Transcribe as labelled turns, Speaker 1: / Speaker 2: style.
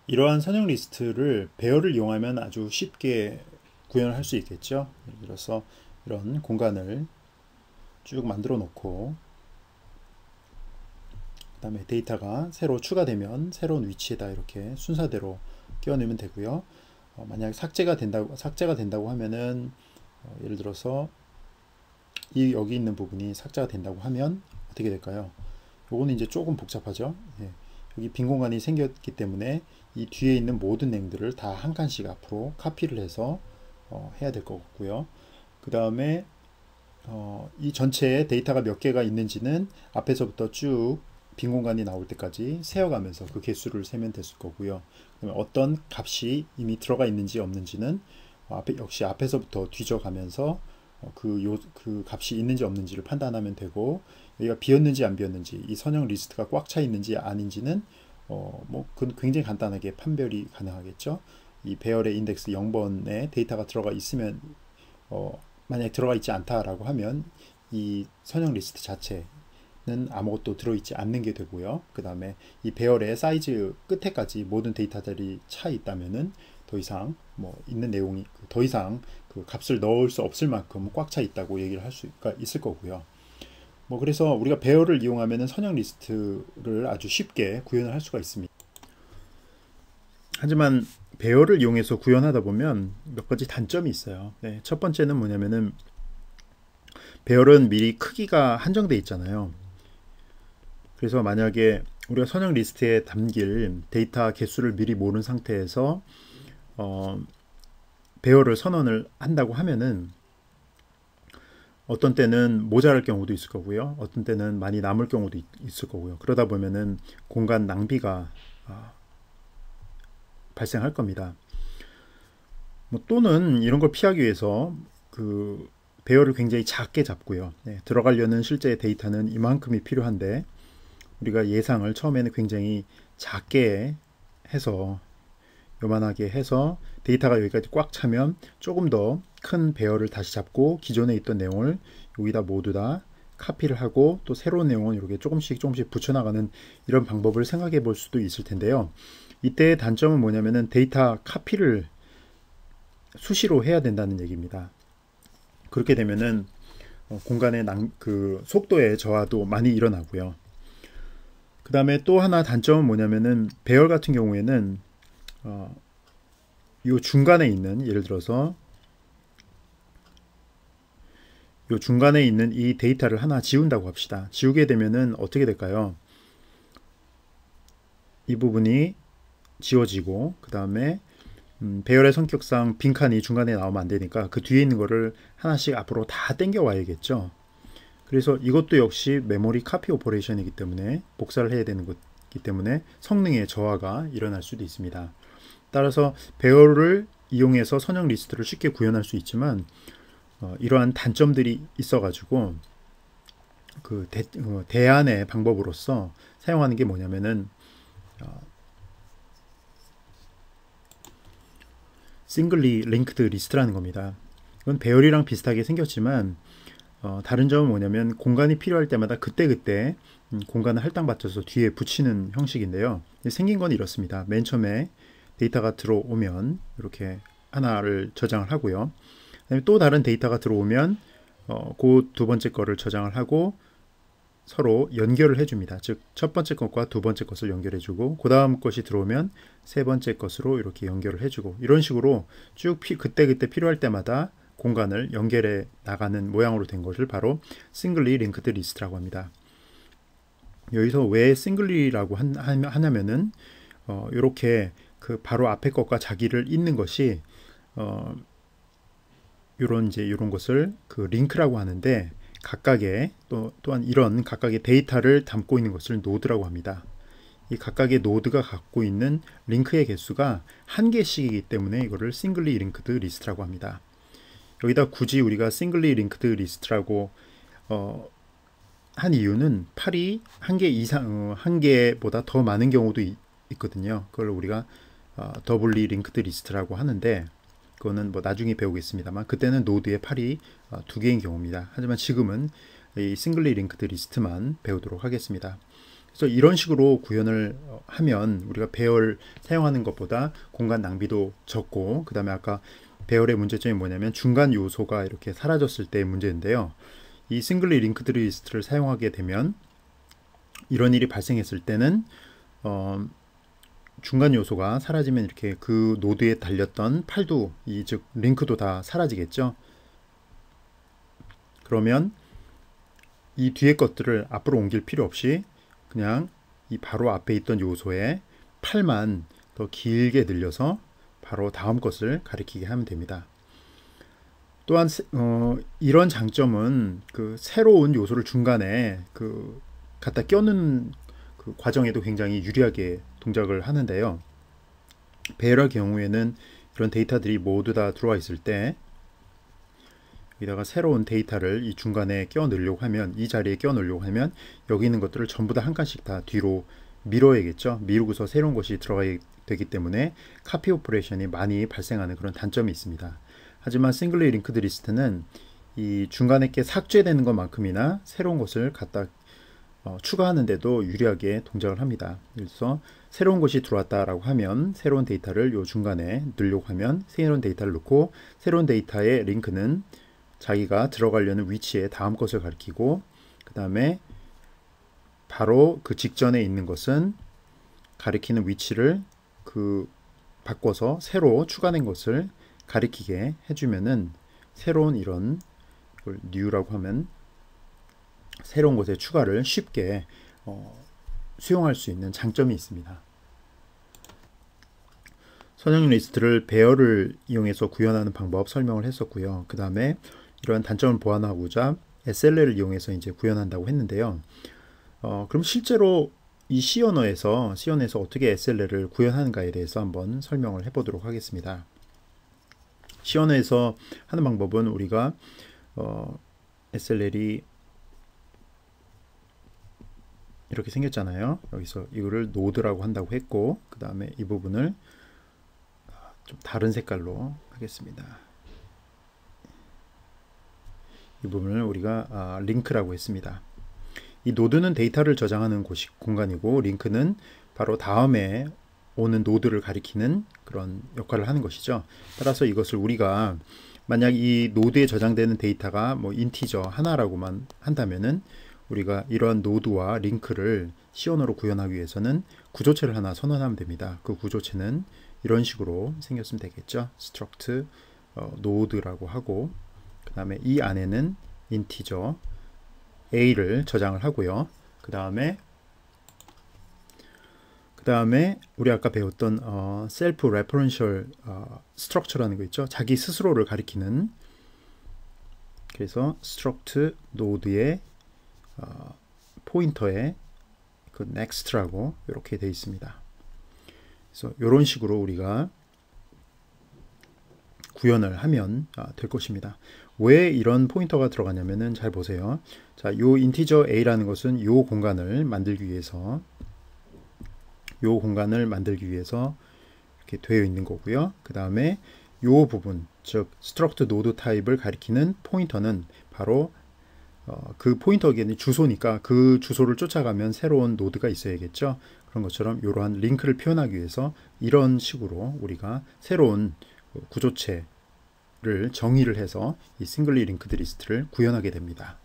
Speaker 1: 이러한 선형 리스트를 배열을 이용하면 아주 쉽게 구현을 할 수 있겠죠. 예를 들어서 이런 공간을 쭉 만들어 놓고 그 다음에 데이터가 새로 추가되면 새로운 위치에다 이렇게 순서대로 끼워 넣으면 되고요. 만약 삭제가 된다고 하면은 예를 들어서 여기 있는 부분이 삭제가 된다고 하면 어떻게 될까요? 요거는 이제 조금 복잡하죠. 예. 여기 빈 공간이 생겼기 때문에 이 뒤에 있는 모든 내용들을 다 한 칸씩 앞으로 카피를 해서 해야 될 것 같고요. 그 다음에 이 전체에 데이터가 몇 개가 있는지는 앞에서부터 쭉 빈 공간이 나올 때까지 세어가면서 그 개수를 세면 됐을 거고요. 그다음에 어떤 값이 이미 들어가 있는지 없는지는 역시 앞에서부터 뒤져가면서 그 값이 있는지 없는지를 판단하면 되고, 여기가 비었는지 안 비었는지, 이 선형 리스트가 꽉 차 있는지 아닌지는 그건 굉장히 간단하게 판별이 가능하겠죠. 이 배열의 인덱스 0번에 데이터가 들어가 있으면 만약 들어가 있지 않다라고 하면 이 선형 리스트 자체는 아무것도 들어있지 않는 게 되고요. 그 다음에 이 배열의 사이즈 끝에까지 모든 데이터들이 차 있다면은 더 이상 있는 내용이 더 이상 그 값을 넣을 수 없을 만큼 꽉 차 있다고 얘기를 할 수가 있을 거고요. 그래서 우리가 배열을 이용하면은 선형 리스트를 아주 쉽게 구현을 할 수가 있습니다. 하지만 배열을 이용해서 구현하다 보면 몇 가지 단점이 있어요. 네, 첫 번째는 뭐냐면은 배열은 미리 크기가 한정돼 있잖아요. 그래서 만약에 우리가 선형 리스트에 담길 데이터 개수를 미리 모른 상태에서 배열을 선언을 한다고 하면은 어떤 때는 모자랄 경우도 있을 거고요. 어떤 때는 많이 남을 경우도 있을 거고요. 그러다 보면은 공간 낭비가 발생할 겁니다. 또는 이런 걸 피하기 위해서 그 배열을 굉장히 작게 잡고요. 네, 들어가려는 실제 데이터는 이만큼이 필요한데 우리가 예상을 처음에는 굉장히 작게 해서 요만하게 해서 데이터가 여기까지 꽉 차면 조금 더 큰 배열을 다시 잡고 기존에 있던 내용을 여기다 모두 다 카피를 하고 또 새로운 내용은 이렇게 조금씩 붙여나가는 이런 방법을 생각해 볼 수도 있을 텐데요. 이때의 단점은 뭐냐면은 데이터 카피를 수시로 해야 된다는 얘기입니다. 그렇게 되면은 공간의 그 속도의 저하도 많이 일어나고요. 그 다음에 또 하나 단점은 뭐냐면은 배열 같은 경우에는 요 중간에 있는 예를 들어서 요 중간에 있는 이 데이터를 하나 지운다고 합시다. 지우게 되면은 어떻게 될까요? 이 부분이 지워지고 그 다음에 배열의 성격상 빈칸이 중간에 나오면 안 되니까 그 뒤에 있는 거를 하나씩 앞으로 다 당겨 와야겠죠. 그래서 이것도 역시 메모리 카피 오퍼레이션이기 때문에 복사를 해야 되는 것이기 때문에 성능의 저하가 일어날 수도 있습니다. 따라서 배열을 이용해서 선형 리스트를 쉽게 구현할 수 있지만 이러한 단점들이 있어가지고 그 대안의 방법으로서 사용하는 게 뭐냐면은 싱글리 링크드 리스트라는 겁니다. 이건 배열이랑 비슷하게 생겼지만 다른 점은 뭐냐면 공간이 필요할 때마다 그때그때 공간을 할당받쳐서 뒤에 붙이는 형식인데요. 생긴 건 이렇습니다. 맨 처음에 데이터가 들어오면 이렇게 하나를 저장을 하고요. 또 다른 데이터가 들어오면 그 두 번째 거를 저장을 하고 서로 연결을 해줍니다. 즉 첫 번째 것과 두 번째 것을 연결해주고 그 다음 것이 들어오면 세 번째 것으로 이렇게 연결을 해주고 이런 식으로 쭉 그때그때 필요할 때마다 공간을 연결해 나가는 모양으로 된 것을 바로 싱글리 링크드 리스트라고 합니다. 여기서 왜 싱글리라고 하냐면은 이렇게 그 바로 앞에 것과 자기를 잇는 것이 이런 것을 그 링크라고 하는데 각각의 또한 이런 각각의 데이터를 담고 있는 것을 노드라고 합니다. 이 각각의 노드가 갖고 있는 링크의 개수가 한 개씩이기 때문에 이거를 싱글리 링크드 리스트라고 합니다. 여기다 굳이 우리가 싱글리 링크드 리스트라고 한 이유는 8이 한 개 이상 한 개보다 더 많은 경우도 있거든요. 그걸 우리가 더블리 링크드 리스트라고 하는데 그거는 나중에 배우겠습니다만 그때는 노드의 8이 두 개인 경우입니다. 하지만 지금은 이 싱글리 링크드 리스트만 배우도록 하겠습니다. 그래서 이런 식으로 구현을 하면 우리가 배열 사용하는 것보다 공간 낭비도 적고, 그 다음에 아까 배열의 문제점이 뭐냐면 중간 요소가 이렇게 사라졌을 때의 문제인데요. 이 싱글리 링크드 리스트를 사용하게 되면 이런 일이 발생했을 때는 중간 요소가 사라지면 이렇게 그 노드에 달렸던 팔도, 즉 링크도 다 사라지겠죠. 그러면 이 뒤에 것들을 앞으로 옮길 필요 없이 그냥 이 바로 앞에 있던 요소의 팔만 더 길게 늘려서 바로 다음 것을 가리키게 하면 됩니다. 또한 이런 장점은 그 새로운 요소를 중간에 갖다 껴넣는 그 과정에도 굉장히 유리하게 동작을 하는데요. 배열의 경우에는 이런 데이터들이 모두 다 들어와 있을 때 여기다가 새로운 데이터를 이 중간에 껴 넣으려고 하면, 이 자리에 껴 넣으려고 하면 여기 있는 것들을 전부 다 한 칸씩 다 뒤로 밀어야겠죠. 미루고서 새로운 것이 들어가야 되기 때문에 카피 오퍼레이션이 많이 발생하는 그런 단점이 있습니다. 하지만 싱글리 링크드 리스트는 이 중간에 게 삭제되는 것만큼이나 새로운 것을 갖다 추가하는데도 유리하게 동작을 합니다. 그래서 새로운 것이 들어왔다라고 하면 새로운 데이터를 요 중간에 넣으려고 하면 새로운 데이터를 넣고, 새로운 데이터의 링크는 자기가 들어가려는 위치에 다음 것을 가리키고, 그 다음에 바로 그 직전에 있는 것은 가리키는 위치를 바꿔서 새로 추가된 것을 가리키게 해주면은 새로운 이런 걸 new라고 하면 새로운 것의 추가를 쉽게 수용할 수 있는 장점이 있습니다. 선형 리스트를 배열을 이용해서 구현하는 방법 설명을 했었고요. 그 다음에 이러한 단점을 보완하고자 SLL을 이용해서 이제 구현한다고 했는데요. 그럼 실제로 이 C 언어에서 어떻게 SLL을 구현하는가에 대해서 한번 설명을 해보도록 하겠습니다. C 언어에서 하는 방법은 우리가 SLL이 이렇게 생겼잖아요. 여기서 이거를 노드라고 한다고 했고, 그 다음에 이 부분을 좀 다른 색깔로 하겠습니다. 이 부분을 우리가 링크라고 했습니다. 이 노드는 데이터를 저장하는 공간이고, 링크는 바로 다음에 오는 노드를 가리키는 그런 역할을 하는 것이죠. 따라서 이것을 우리가 만약 이 노드에 저장되는 데이터가 뭐 인티저 하나라고만 한다면은 우리가 이러한 노드와 링크를 C 언어로 구현하기 위해서는 구조체를 하나 선언하면 됩니다. 그 구조체는 이런 식으로 생겼으면 되겠죠. struct node라고 하고, 그 다음에 이 안에는 인티저 a를 저장을 하고요. 그 다음에 우리 아까 배웠던 self referential structure라는 거 있죠. 자기 스스로를 가리키는, 그래서 struct node의 포인터에 그 next라고 이렇게 되어 있습니다. 그래서 이런 식으로 우리가 구현을 하면 될 것입니다. 왜 이런 포인터가 들어가냐면은 잘 보세요. 자, 요 인티저 a라는 것은 요 공간을 만들기 위해서 이렇게 되어 있는 거고요. 그 다음에 요 부분, 즉 struct node 타입을 가리키는 포인터는 바로 그 포인터에는 주소니까 그 주소를 쫓아가면 새로운 노드가 있어야겠죠. 그런 것처럼 이러한 링크를 표현하기 위해서 이런 식으로 우리가 새로운 구조체를 정의를 해서 이 싱글리 링크드 리스트를 구현하게 됩니다.